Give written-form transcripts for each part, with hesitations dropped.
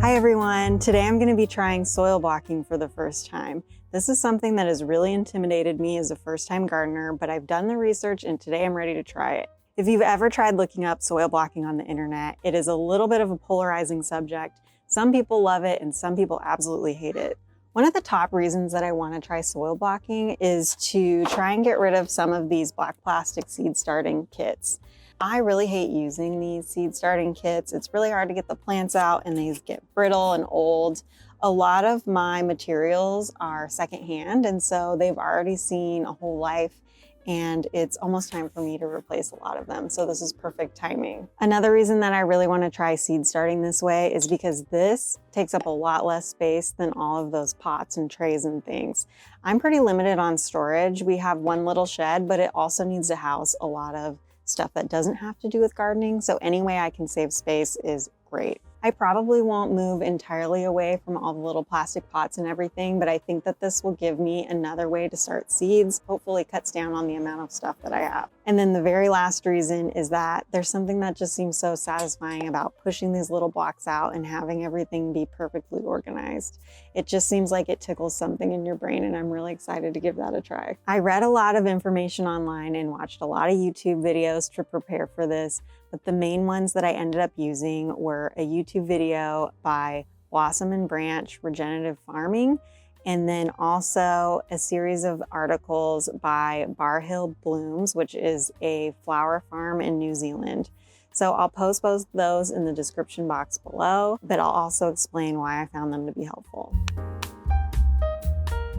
Hi everyone, today I'm going to be trying soil blocking for the first time. This is something that has really intimidated me as a first-time gardener, but I've done the research and today I'm ready to try it. If you've ever tried looking up soil blocking on the internet, it is a little bit of a polarizing subject. Some people love it and some people absolutely hate it. One of the top reasons that I want to try soil blocking is to try and get rid of some of these black plastic seed starting kits. I really hate using these seed starting kits. It's really hard to get the plants out and these get brittle and old. A lot of my materials are secondhand, and so they've already seen a whole life, and it's almost time for me to replace a lot of them. So this is perfect timing. Another reason that I really want to try seed starting this way is because this takes up a lot less space than all of those pots and trays and things. I'm pretty limited on storage. We have one little shed, but it also needs to house a lot of stuff that doesn't have to do with gardening. So any way I can save space is great. I probably won't move entirely away from all the little plastic pots and everything, but I think that this will give me another way to start seeds. Hopefully cuts down on the amount of stuff that I have. And then the very last reason is that there's something that just seems so satisfying about pushing these little blocks out and having everything be perfectly organized. It just seems like it tickles something in your brain, and I'm really excited to give that a try. I read a lot of information online and watched a lot of YouTube videos to prepare for this, but the main ones that I ended up using were a YouTube video by Blossom and Branch Regenerative Farming, and then also a series of articles by Barhill Blooms, which is a flower farm in New Zealand. So I'll post both those in the description box below, but I'll also explain why I found them to be helpful.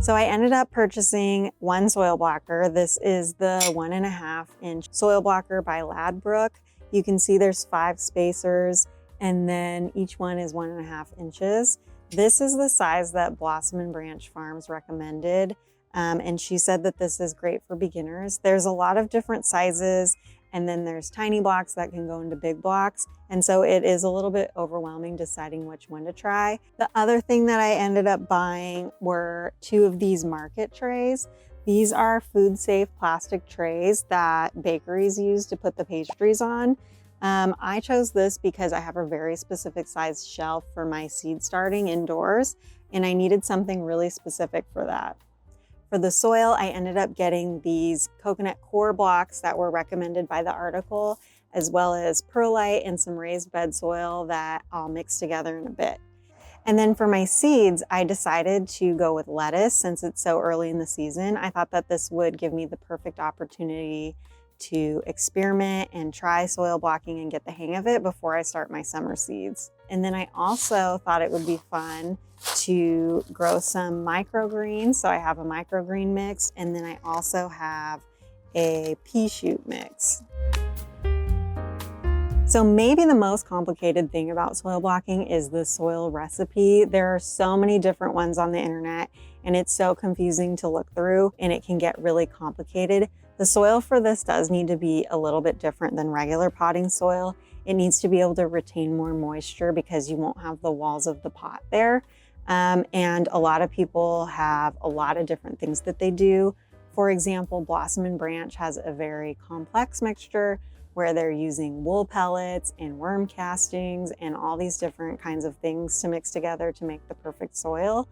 So I ended up purchasing one soil blocker. This is the 1.5 inch soil blocker by Ladbrooke. You can see there's 5 spacers, and then each one is 1.5 inches. This is the size that Blossom and Branch Farms recommended, and she said that this is great for beginners. There's a lot of different sizes, and then there's tiny blocks that can go into big blocks, and so it is a little bit overwhelming deciding which one to try. The other thing that I ended up buying were 2 of these market trays. These are food-safe plastic trays that bakeries use to put the pastries on. I chose this because I have a very specific size shelf for my seed starting indoors, and I needed something really specific for that. For the soil, I ended up getting these coconut core blocks that were recommended by the article, as well as perlite and some raised bed soil that I'll mix together in a bit. And then for my seeds, I decided to go with lettuce since it's so early in the season. I thought that this would give me the perfect opportunity to experiment and try soil blocking and get the hang of it before I start my summer seeds. And then I also thought it would be fun to grow some microgreens. So I have a microgreen mix, and then I also have a pea shoot mix. So maybe the most complicated thing about soil blocking is the soil recipe. There are so many different ones on the internet, and it's so confusing to look through, and it can get really complicated. The soil for this does need to be a little bit different than regular potting soil. It needs to be able to retain more moisture because you won't have the walls of the pot there. And a lot of people have a lot of different things that they do. For example, Blossom and Branch has a very complex mixture where they're using wool pellets and worm castings and all these different kinds of things to mix together to make the perfect soil.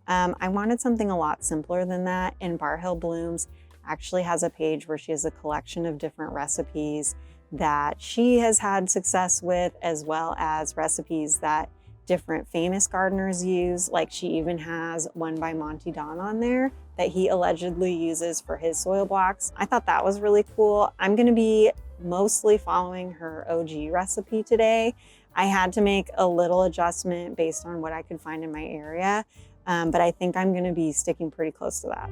I wanted something a lot simpler than that, and Barhill Blooms actually has a page where she has a collection of different recipes that she has had success with, as well as recipes that different famous gardeners use. Like she even has one by Monty Don on there that he allegedly uses for his soil blocks. I thought that was really cool. I'm gonna be mostly following her OG recipe today. I had to make a little adjustment based on what I could find in my area, but I think I'm gonna be sticking pretty close to that.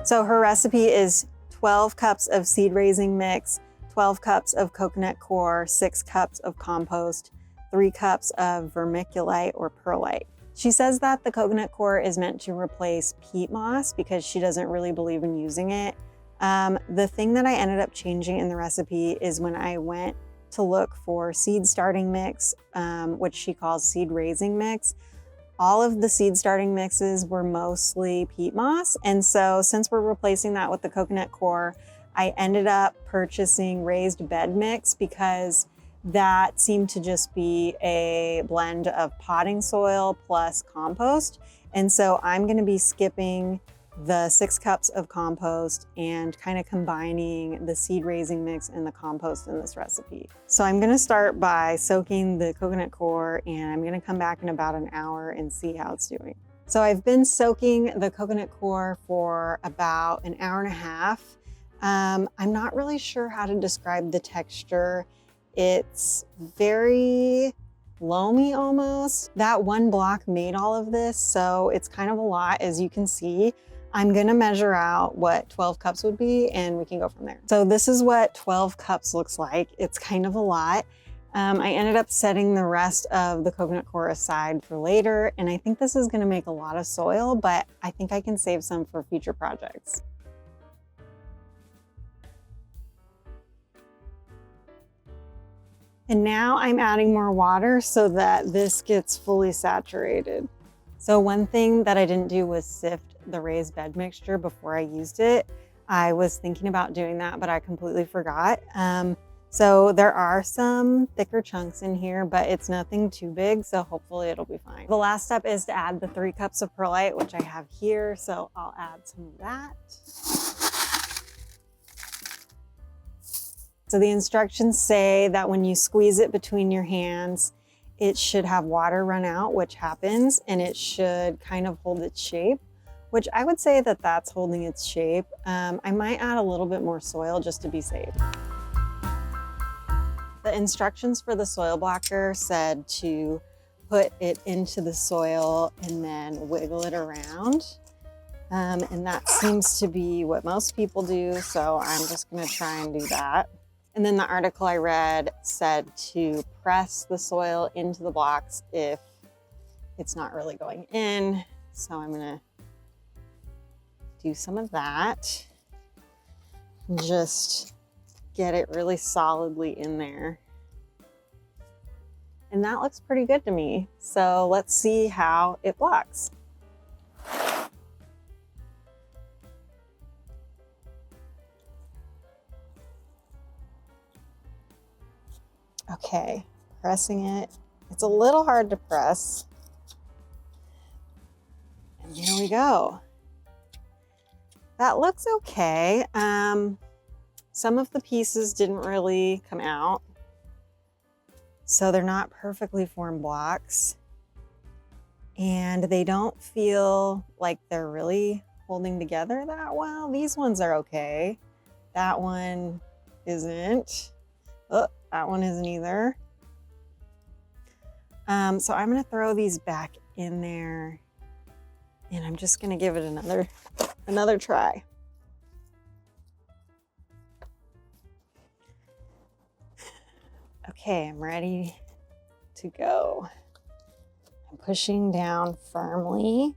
So her recipe is 12 cups of seed raising mix, 12 cups of coconut core, 6 cups of compost, 3 cups of vermiculite or perlite. She says that the coconut core is meant to replace peat moss because she doesn't really believe in using it. The thing that I ended up changing in the recipe is when I went to look for seed starting mix, which she calls seed raising mix, all of the seed starting mixes were mostly peat moss. And so since we're replacing that with the coconut core, I ended up purchasing raised bed mix because that seemed to just be a blend of potting soil plus compost. And so I'm gonna be skipping the 6 cups of compost and kind of combining the seed raising mix and the compost in this recipe. So I'm gonna start by soaking the coconut coir, and I'm gonna come back in about an hour and see how it's doing. So I've been soaking the coconut coir for about an hour and a half. I'm not really sure how to describe the texture. It's very loamy almost. That one block made all of this, so it's kind of a lot, as you can see. I'm gonna measure out what 12 cups would be and we can go from there. So this is what 12 cups looks like. It's kind of a lot. I ended up setting the rest of the coconut coir aside for later, and I think this is gonna make a lot of soil, but I think I can save some for future projects. And now I'm adding more water so that this gets fully saturated. So one thing that I didn't do was sift the raised bed mixture before I used it. I was thinking about doing that, but I completely forgot. So there are some thicker chunks in here, but it's nothing too big, so hopefully it'll be fine. The last step is to add the 3 cups of perlite, which I have here, so I'll add some of that. So the instructions say that when you squeeze it between your hands, it should have water run out, which happens, and it should kind of hold its shape, which I would say that that's holding its shape. I might add a little bit more soil just to be safe. The instructions for the soil blocker said to put it into the soil and then wiggle it around. And that seems to be what most people do, so I'm just gonna try and do that. And then the article I read said to press the soil into the blocks if it's not really going in. So I'm gonna do some of that. Just get it really solidly in there. And that looks pretty good to me. So let's see how it blocks. Okay, pressing it. It's a little hard to press. And here we go. That looks okay. Some of the pieces didn't really come out, so they're not perfectly formed blocks. And they don't feel like they're really holding together that well. These ones are okay. That one isn't. Oh, that one isn't either. So I'm gonna throw these back in there, and I'm just gonna give it another try. Okay, I'm ready to go. I'm pushing down firmly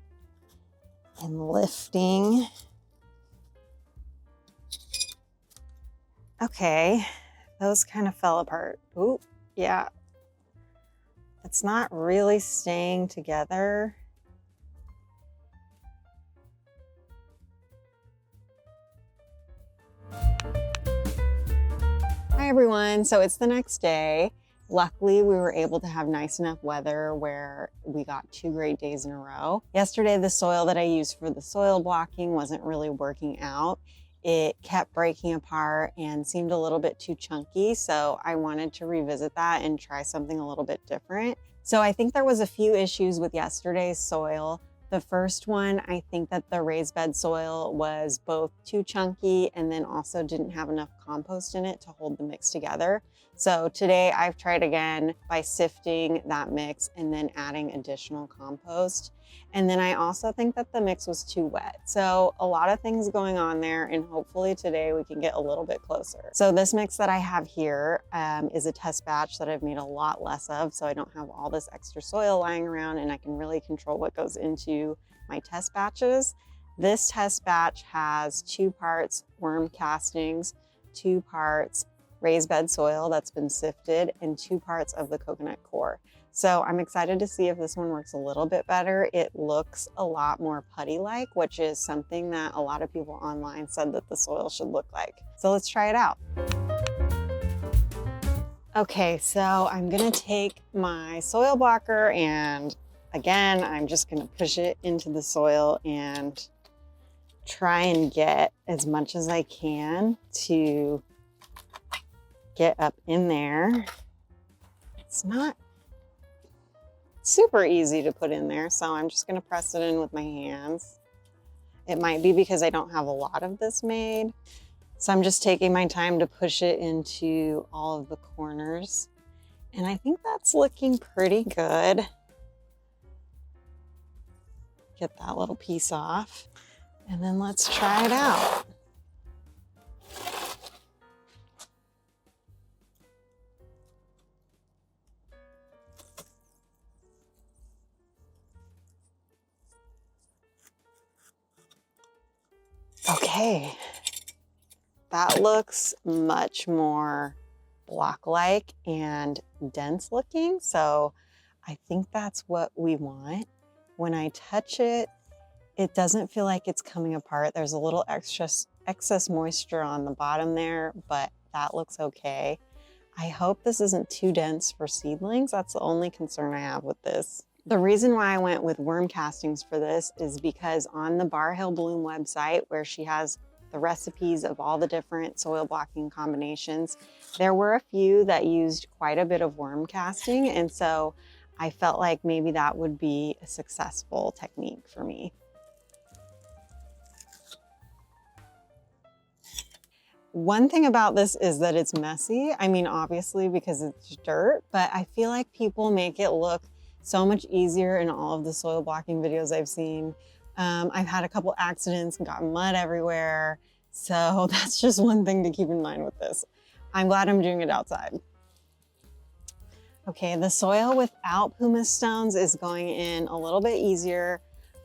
and lifting. Okay, those kind of fell apart. Ooh, yeah. It's not really staying together. Hi everyone, so it's the next day. Luckily, we were able to have nice enough weather where we got 2 great days in a row. Yesterday, the soil that I used for the soil blocking wasn't really working out. It kept breaking apart and seemed a little bit too chunky, so I wanted to revisit that and try something a little bit different. So I think there was a few issues with yesterday's soil. The first one, I think that the raised bed soil was both too chunky and then also didn't have enough compost in it to hold the mix together. So today I've tried again by sifting that mix and then adding additional compost. And then I also think that the mix was too wet. So a lot of things going on there, and hopefully today we can get a little bit closer. So this mix that I have here is a test batch that I've made a lot less of, so I don't have all this extra soil lying around, and I can really control what goes into my test batches. This test batch has 2 parts worm castings, 2 parts raised bed soil that's been sifted, and 2 parts of the coconut coir. So I'm excited to see if this one works a little bit better. It looks a lot more putty-like, which is something that a lot of people online said that the soil should look like. So let's try it out. Okay, so I'm gonna take my soil blocker and again, I'm just gonna push it into the soil and try and get as much as I can to get up in there. It's not super easy to put in there, so I'm just gonna press it in with my hands. It might be because I don't have a lot of this made. So I'm just taking my time to push it into all of the corners. And I think that's looking pretty good. Get that little piece off. And then let's try it out. Okay, that looks much more block-like and dense looking. So I think that's what we want. When I touch it, it doesn't feel like it's coming apart. There's a little excess moisture on the bottom there, but that looks okay. I hope this isn't too dense for seedlings. That's the only concern I have with this. The reason why I went with worm castings for this is because on the Barhill Bloom website, where she has the recipes of all the different soil blocking combinations, there were a few that used quite a bit of worm casting. And so I felt like maybe that would be a successful technique for me. One thing about this is that it's messy. I mean, obviously because it's dirt, but I feel like people make it look so much easier in all of the soil blocking videos I've seen. I've had a couple accidents and gotten mud everywhere. So that's just one thing to keep in mind with this. I'm glad I'm doing it outside. Okay, the soil without pumice stones is going in a little bit easier.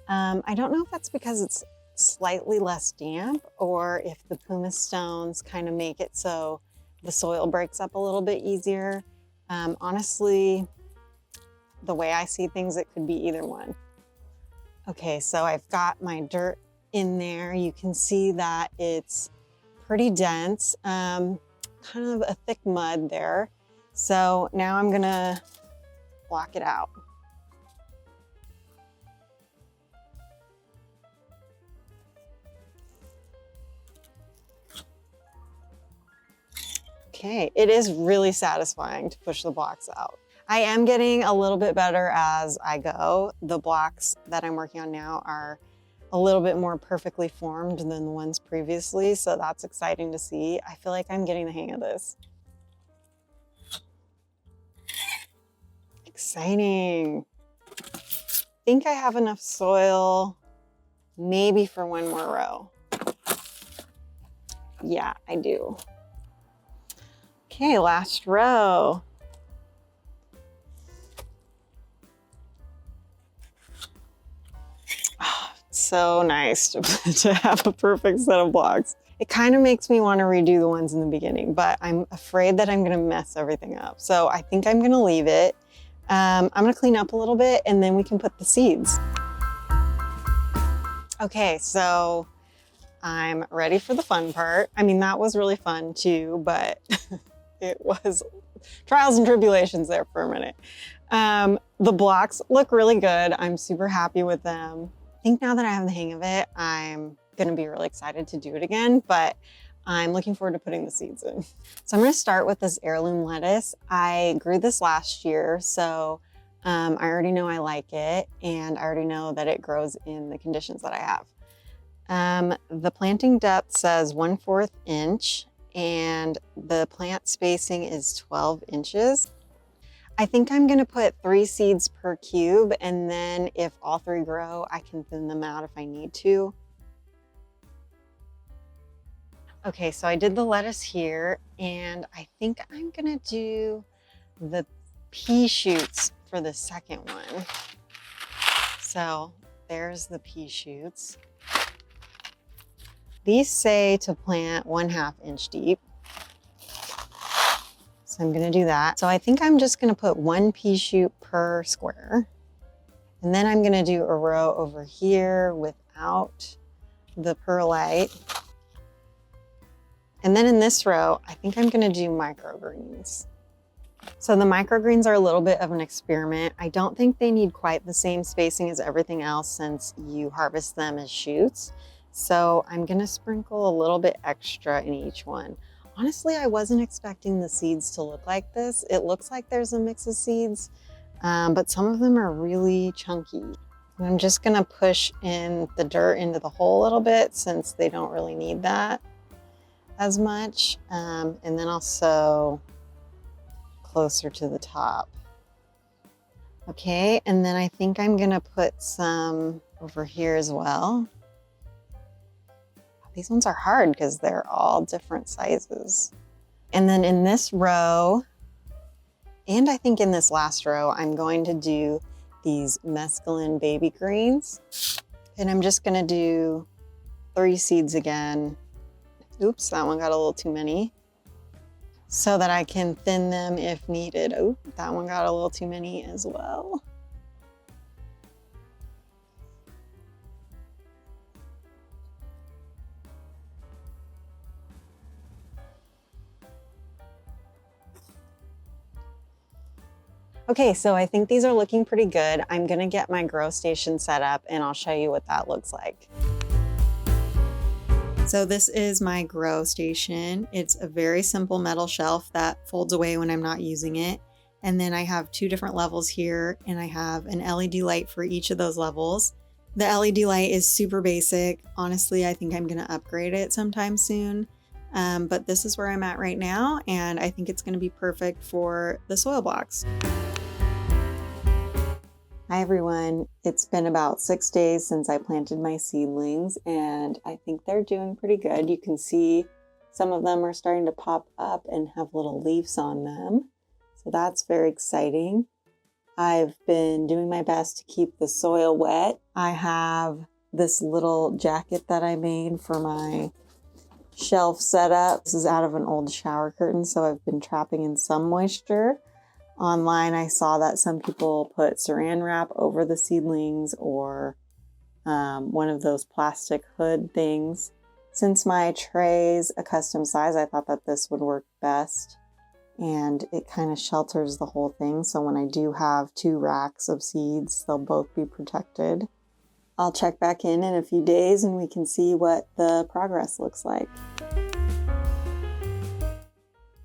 I don't know if that's because it's slightly less damp or if the pumice stones kind of make it so the soil breaks up a little bit easier. Honestly, the way I see things, it could be either one. Okay, so I've got my dirt in there. You can see that it's pretty dense, kind of a thick mud there. So now I'm gonna block it out. Okay, it is really satisfying to push the blocks out. I am getting a little bit better as I go. The blocks that I'm working on now are a little bit more perfectly formed than the ones previously, so that's exciting to see. I feel like I'm getting the hang of this. Exciting. I think I have enough soil, maybe for one more row. Yeah, I do. Okay, last row. So nice to have a perfect set of blocks. It kind of makes me want to redo the ones in the beginning, but I'm afraid that I'm going to mess everything up. So I think I'm going to leave it. I'm going to clean up a little bit and then we can put the seeds. Okay, so I'm ready for the fun part. I mean, that was really fun too, but it was trials and tribulations there for a minute. The blocks look really good. I'm super happy with them. I think now that I have the hang of it, I'm gonna be really excited to do it again, but I'm looking forward to putting the seeds in. So I'm gonna start with this heirloom lettuce. I grew this last year, so I already know I like it, and I already know that it grows in the conditions that I have. The planting depth says 1/4 inch, and the plant spacing is 12 inches. I think I'm gonna put 3 seeds per cube, and then if all 3 grow, I can thin them out if I need to. Okay, so I did the lettuce here, and I think I'm gonna do the pea shoots for the second one. So there's the pea shoots. These say to plant 1/2 inch deep. So I'm gonna do that. So I think I'm just gonna put 1 pea shoot per square. And then I'm gonna do a row over here without the perlite. And then in this row, I think I'm gonna do microgreens. So the microgreens are a little bit of an experiment. I don't think they need quite the same spacing as everything else since you harvest them as shoots. So I'm gonna sprinkle a little bit extra in each one. Honestly, I wasn't expecting the seeds to look like this. It looks like there's a mix of seeds, but some of them are really chunky. And I'm just gonna push in the dirt into the hole a little bit since they don't really need that as much. And then I'll sow closer to the top. Okay, and then I think I'm gonna put some over here as well. These ones are hard because they're all different sizes. And then in this row, and I think in this last row, I'm going to do these mescaline baby greens. And I'm just gonna do 3 seeds again. Oops, that one got a little too many. So that I can thin them if needed. Oh, that one got a little too many as well. Okay, so I think these are looking pretty good. I'm gonna get my grow station set up and I'll show you what that looks like. So this is my grow station. It's a very simple metal shelf that folds away when I'm not using it. And then I have 2 different levels here and I have an LED light for each of those levels. The LED light is super basic. Honestly, I think I'm gonna upgrade it sometime soon. But this is where I'm at right now and I think it's gonna be perfect for the soil blocks. Hi everyone, it's been about 6 days since I planted my seedlings and I think they're doing pretty good. You can see some of them are starting to pop up and have little leaves on them. So that's very exciting. I've been doing my best to keep the soil wet. I have this little jacket that I made for my shelf setup. This is out of an old shower curtain, so I've been trapping in some moisture. Online, I saw that some people put saran wrap over the seedlings or one of those plastic hood things. Since my tray's a custom size, I thought that this would work best. And it kind of shelters the whole thing. So when I do have 2 racks of seeds, they'll both be protected. I'll check back in a few days and we can see what the progress looks like.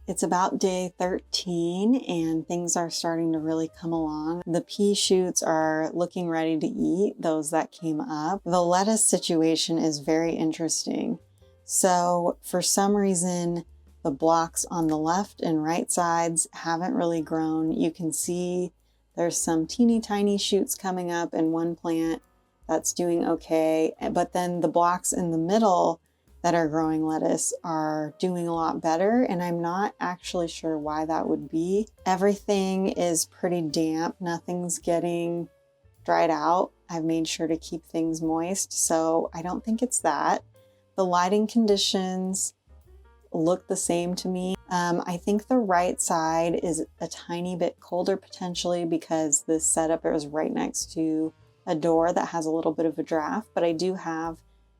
It's about day 13 and things are starting to really come along. The pea shoots are looking ready to eat, those that came up. The lettuce situation is very interesting. So for some reason, the blocks on the left and right sides haven't really grown. You can see there's some teeny tiny shoots coming up in one plant that's doing okay. But then the blocks in the middle that are growing lettuce are doing a lot better, and I'm not actually sure why that would be. Everything is pretty damp, nothing's getting dried out. I've made sure to keep things moist, so I don't think it's that. The lighting conditions look the same to me. I think the right side is a tiny bit colder potentially because this setup is right next to a door that has a little bit of a draft, but I do have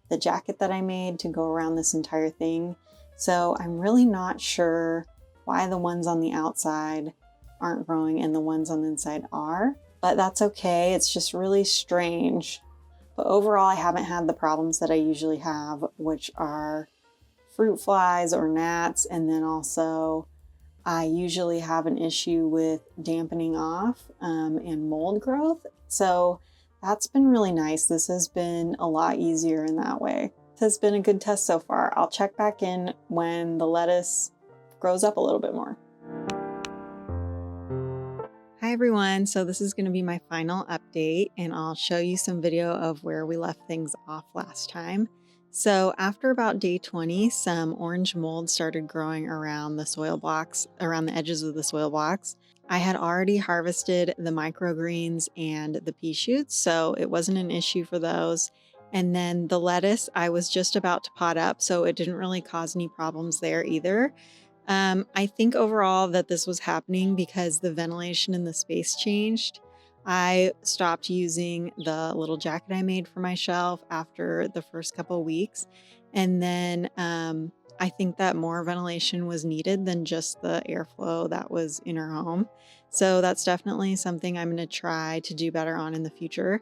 the jacket that I made to go around this entire thing. So I'm really not sure why the ones on the outside aren't growing and the ones on the inside are, but that's okay. It's just really strange. But overall, I haven't had the problems that I usually have, which are fruit flies or gnats. And then also I usually have an issue with dampening off and mold growth. So that's been really nice. This has been a lot easier in that way. This has been a good test so far. I'll check back in when the lettuce grows up a little bit more. Hi everyone, so this is going to be my final update and I'll show you some video of where we left things off last time. So after about day 20, some orange mold started growing around the soil blocks, around the edges of the soil blocks. I had already harvested the microgreens and the pea shoots, so it wasn't an issue for those. And then the lettuce, I was just about to pot up, so it didn't really cause any problems there either. I think overall that this was happening because the ventilation in the space changed. I stopped using the little jacket I made for my shelf after the first couple of weeks. And then I think that more ventilation was needed than just the airflow that was in our home. So that's definitely something I'm going to try to do better on in the future.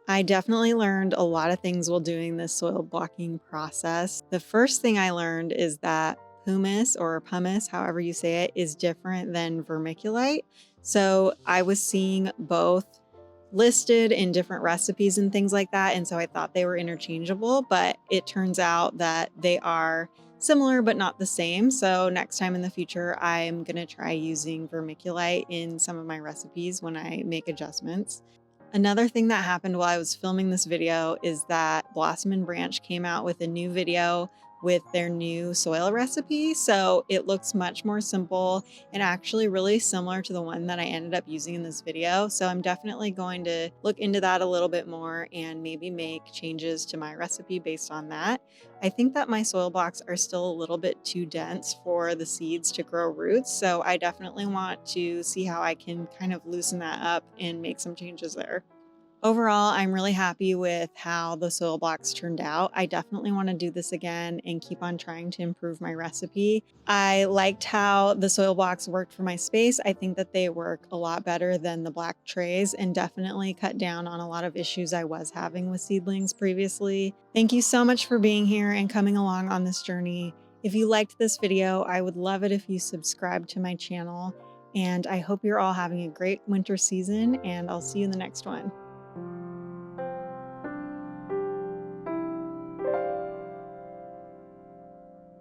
I definitely learned a lot of things while doing this soil blocking process. The first thing I learned is that humus or pumice, however you say it, is different than vermiculite. So I was seeing both listed in different recipes and things like that. And so I thought they were interchangeable, but it turns out that they are similar but not the same. So next time in the future, I'm going to try using vermiculite in some of my recipes when I make adjustments. Another thing that happened while I was filming this video is that Blossom and Branch came out with a new video with their new soil recipe. So it looks much more simple and actually really similar to the one that I ended up using in this video. So I'm definitely going to look into that a little bit more and maybe make changes to my recipe based on that. I think that my soil blocks are still a little bit too dense for the seeds to grow roots. So I definitely want to see how I can kind of loosen that up and make some changes there. Overall, I'm really happy with how the soil blocks turned out. I definitely want to do this again and keep on trying to improve my recipe. I liked how the soil blocks worked for my space. I think that they work a lot better than the black trays and definitely cut down on a lot of issues I was having with seedlings previously. Thank you so much for being here and coming along on this journey. If you liked this video, I would love it if you subscribed to my channel. And I hope you're all having a great winter season, and I'll see you in the next one.